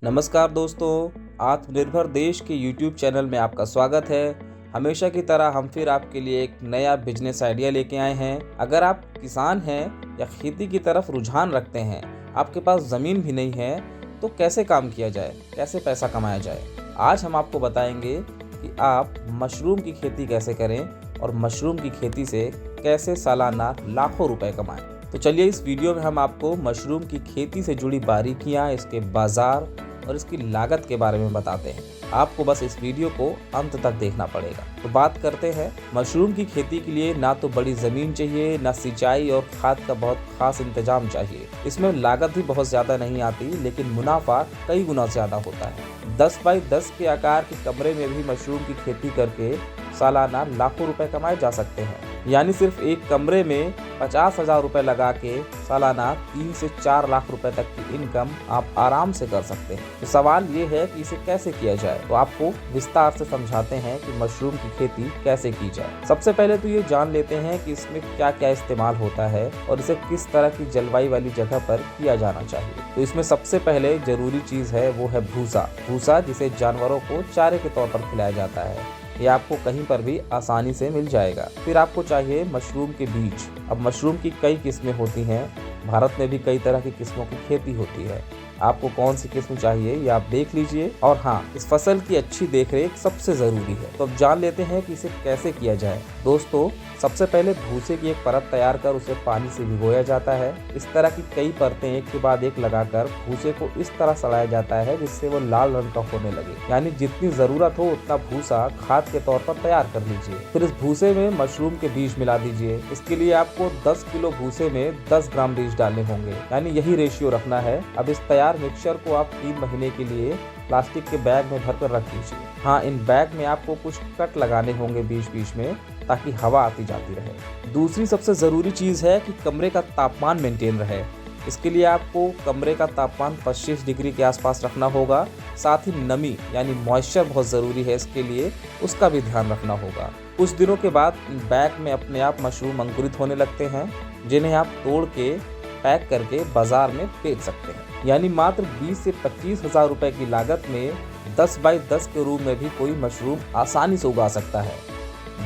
नमस्कार दोस्तों, आत्मनिर्भर देश के YouTube चैनल में आपका स्वागत है। हमेशा की तरह हम फिर आपके लिए एक नया बिजनेस आइडिया लेके आए हैं। अगर आप किसान हैं या खेती की तरफ रुझान रखते हैं, आपके पास ज़मीन भी नहीं है, तो कैसे काम किया जाए, कैसे पैसा कमाया जाए। आज हम आपको बताएंगे कि आप मशरूम की खेती कैसे करें और मशरूम की खेती से कैसे सालाना लाखों रुपए कमाएं। तो चलिए इस वीडियो में हम आपको मशरूम की खेती से जुड़ी बारीकियां, इसके बाजार और इसकी लागत के बारे में बताते हैं। आपको बस इस वीडियो को अंत तक देखना पड़ेगा। तो बात करते हैं मशरूम की खेती के लिए ना तो बड़ी ज़मीन चाहिए, ना सिंचाई और खाद का बहुत खास इंतजाम चाहिए। इसमें लागत भी बहुत ज़्यादा नहीं आती, लेकिन मुनाफा कई गुना ज़्यादा होता है। 10 बाई 10 के आकार के कमरे में भी मशरूम की खेती करके सालाना लाखों रुपए कमाए जा सकते हैं। यानी सिर्फ एक कमरे में 50,000 रुपए लगा के सालाना 3 से 4 लाख रुपए तक की इनकम आप आराम से कर सकते हैं। तो सवाल ये है कि इसे कैसे किया जाए। तो आपको विस्तार से समझाते हैं कि मशरूम की खेती कैसे की जाए। सबसे पहले तो ये जान लेते हैं कि इसमें क्या क्या इस्तेमाल होता है और इसे किस तरह की जलवायु वाली जगह पर किया जाना चाहिए। तो इसमें सबसे पहले जरूरी चीज है वो है भूसा, जिसे जानवरों को चारे के तौर पर खिलाया जाता है। ये आपको कहीं पर भी आसानी से मिल जाएगा। फिर आपको चाहिए मशरूम के बीज। अब मशरूम की कई किस्में होती हैं, भारत में भी कई तरह की किस्मों की खेती होती है। आपको कौन सी किस्म चाहिए ये आप देख लीजिए। और हाँ, इस फसल की अच्छी देखरेख सबसे ज़रूरी है। तो अब जान लेते हैं कि इसे कैसे किया जाए। दोस्तों, सबसे पहले भूसे की एक परत तैयार कर उसे पानी से भिगोया जाता है। इस तरह की कई परतें एक के बाद एक लगाकर भूसे को इस तरह सड़ाया जाता है जिससे वो लाल रंग का होने लगे। यानी जितनी ज़रूरत हो उतना भूसा खाद के तौर पर तैयार कर लीजिए। फिर इस भूसे में मशरूम के बीज मिला दीजिए। इसके लिए आपको 10 किलो भूसे में 10 ग्राम बीज डालने होंगे, यानी यही रेशियो रखना है। अब इस तैयार मिक्सचर को आप 3 महीने के लिए प्लास्टिक के बैग में भरकर रख दीजिए। हाँ, इन बैग में आपको कुछ कट लगाने होंगे बीच बीच में, ताकि हवा आती जाती रहे। दूसरी सबसे ज़रूरी चीज़ है कि कमरे का तापमान मेंटेन रहे। इसके लिए आपको कमरे का तापमान 25 डिग्री के आसपास रखना होगा। साथ ही नमी यानी मॉइस्चर बहुत ज़रूरी है, इसके लिए उसका भी ध्यान रखना होगा। कुछ दिनों के बाद बैग में अपने आप मशरूम अंकुरित होने लगते हैं, जिन्हें आप तोड़ के पैक करके बाजार में बेच सकते हैं। यानी मात्र 20 से 25,000 रुपए की लागत में 10 बाई 10 के रूम में भी कोई मशरूम आसानी से उगा सकता है।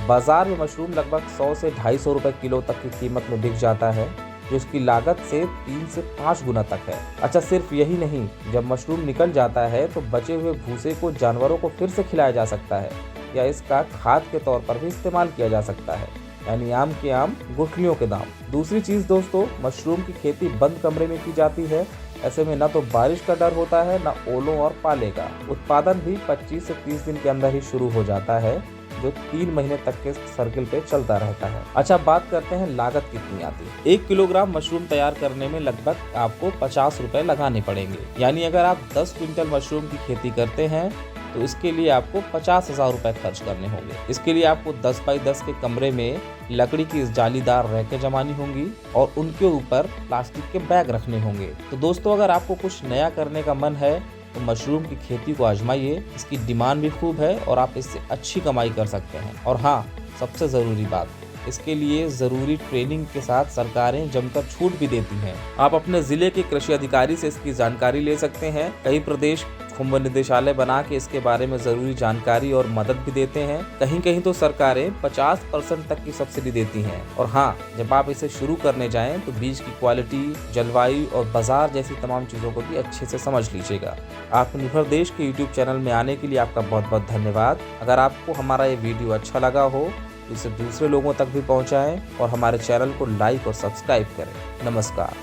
बाजार में मशरूम लगभग 100 से 250 रुपए किलो तक की कीमत में बिक जाता है, जो इसकी लागत से 3 से 5 गुना तक है। अच्छा, सिर्फ यही नहीं, जब मशरूम निकल जाता है तो बचे हुए भूसे को जानवरों को फिर से खिलाया जा सकता है या इसका खाद के तौर पर भी इस्तेमाल किया जा सकता है। यानी आम के आम गुठलियों के दाम। दूसरी चीज़ दोस्तों, मशरूम की खेती बंद कमरे में की जाती है। ऐसे में न तो बारिश का डर होता है, न ओलों और पाले का। उत्पादन भी 25 से 30 दिन के अंदर ही शुरू हो जाता है, जो 3 महीने तक के सर्किल पे चलता रहता है। अच्छा, बात करते हैं लागत कितनी आती है। 1 किलोग्राम मशरूम तैयार करने में लगभग आपको 50 रुपए लगाने पड़ेंगे। यानी अगर आप 10 क्विंटल मशरूम की खेती करते हैं तो इसके लिए आपको 50,000 रुपए खर्च करने होंगे। इसके लिए आपको 10 बाई 10 के कमरे में लकड़ी की जालीदार रैकें जमानी होंगी और उनके ऊपर प्लास्टिक के बैग रखने होंगे। तो दोस्तों, अगर आपको कुछ नया करने का मन है तो मशरूम की खेती को आजमाइए। इसकी डिमांड भी खूब है और आप इससे अच्छी कमाई कर सकते हैं। और हाँ, सबसे ज़रूरी बात, इसके लिए ज़रूरी ट्रेनिंग के साथ सरकारें जमकर छूट भी देती हैं। आप अपने ज़िले के कृषि अधिकारी से इसकी जानकारी ले सकते हैं। कई प्रदेश कुंभ निदेशालय बना के इसके बारे में ज़रूरी जानकारी और मदद भी देते हैं। कहीं कहीं तो सरकारें 50% तक की सब्सिडी देती हैं। और हाँ, जब आप इसे शुरू करने जाएं तो बीज की क्वालिटी, जलवायु और बाजार जैसी तमाम चीज़ों को भी अच्छे से समझ लीजिएगा। आत्मनिर्भर देश के YouTube चैनल में आने के लिए आपका बहुत बहुत धन्यवाद। अगर आपको हमारा ये वीडियो अच्छा लगा हो तो इसे दूसरे लोगों तक भी पहुँचाएँ और हमारे चैनल को लाइक और सब्सक्राइब करें। नमस्कार।